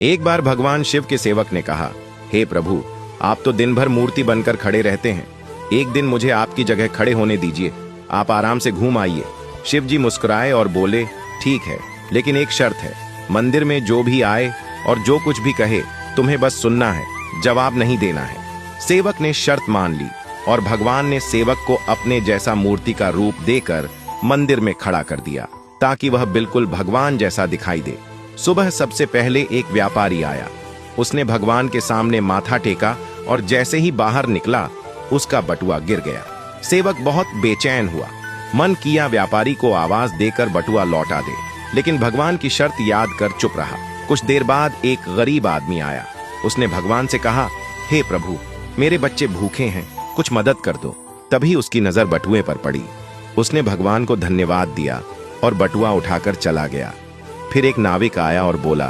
एक बार भगवान शिव के सेवक ने कहा, हे प्रभु, आप तो दिन भर मूर्ति बनकर खड़े रहते हैं। एक दिन मुझे आपकी जगह खड़े होने दीजिए, आप आराम से घूम आइए। शिव जी मुस्कुराए और बोले, ठीक है, लेकिन एक शर्त है। मंदिर में जो भी आए और जो कुछ भी कहे तुम्हें बस सुनना है, जवाब नहीं देना है। सेवक ने शर्त मान ली और भगवान ने सेवक को अपने जैसा मूर्ति का रूप देकर मंदिर में खड़ा कर दिया ताकि वह बिल्कुल भगवान जैसा दिखाई दे। सुबह सबसे पहले एक व्यापारी आया। उसने भगवान के सामने माथा टेका और जैसे ही बाहर निकला उसका बटुआ गिर गया। सेवक बहुत बेचैन हुआ। मन किया व्यापारी को आवाज देकर बटुआ लौटा दे, लेकिन भगवान की शर्त याद कर चुप रहा। कुछ देर बाद एक गरीब आदमी आया। उसने भगवान से कहा, हे प्रभु, मेरे बच्चे भूखे हैं, कुछ मदद कर दो। तभी उसकी नजर बटुए पर पड़ी। उसने भगवान को धन्यवाद दिया और बटुआ उठाकर चला गया। फिर एक नाविक आया और बोला,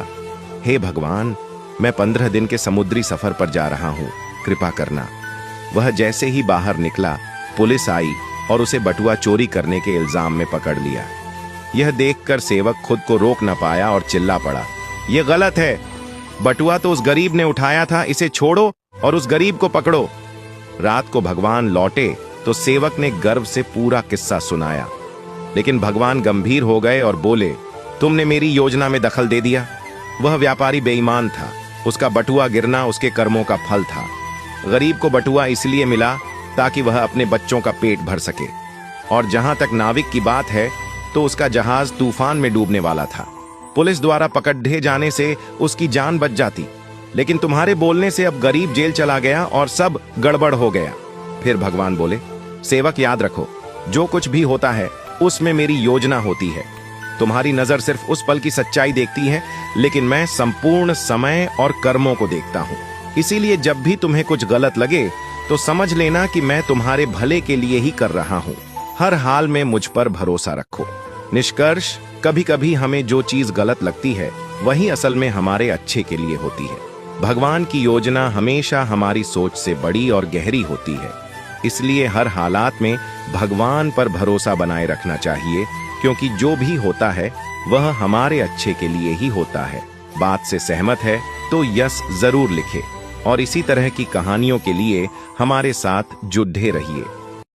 हे भगवान, मैं 15 दिन के समुद्री सफर पर जा रहा हूँ, कृपा करना। वह जैसे ही बाहर निकला, पुलिस आई और उसे बटुआ चोरी करने के इल्जाम में पकड़ लिया। यह देखकर सेवक खुद को रोक न पाया और चिल्ला पड़ा, यह गलत है। बटुआ तो उस गरीब ने उठाया था, इसे छोड़ो और उस गरीब को पकड़ो। रात को भगवान लौटे तो सेवक ने गर्व से पूरा किस्सा सुनाया, लेकिन भगवान गंभीर हो गए और बोले, तुमने मेरी योजना में दखल दे दिया। वह व्यापारी बेईमान था, उसका बटुआ गिरना उसके कर्मों का फल था। गरीब को बटुआ इसलिए मिला ताकि वह अपने बच्चों का पेट भर सके। और जहां तक नाविक की बात है तो उसका जहाज तूफान में डूबने वाला था। पुलिस द्वारा पकड़े जाने से उसकी जान बच जाती, लेकिन तुम्हारे बोलने से अब गरीब जेल चला गया और सब गड़बड़ हो गया। फिर भगवान बोले, सेवक याद रखो, जो कुछ भी होता है उसमें मेरी योजना होती है। तुम्हारी नजर सिर्फ उस पल की सच्चाई देखती है, लेकिन मैं संपूर्ण समय और कर्मों को देखता हूँ। इसीलिए जब भी तुम्हें कुछ गलत लगे तो समझ लेना कि मैं तुम्हारे भले के लिए ही कर रहा हूँ। हर हाल में मुझ पर भरोसा रखो। निष्कर्ष, कभी कभी हमें जो चीज गलत लगती है वही असल में हमारे अच्छे के लिए होती है। भगवान की योजना हमेशा हमारी सोच से बड़ी और गहरी होती है। इसलिए हर हालात में भगवान पर भरोसा बनाए रखना चाहिए, क्योंकि जो भी होता है वह हमारे अच्छे के लिए ही होता है। बात से सहमत है तो यस जरूर लिखे और इसी तरह की कहानियों के लिए हमारे साथ जुड़े रहिए।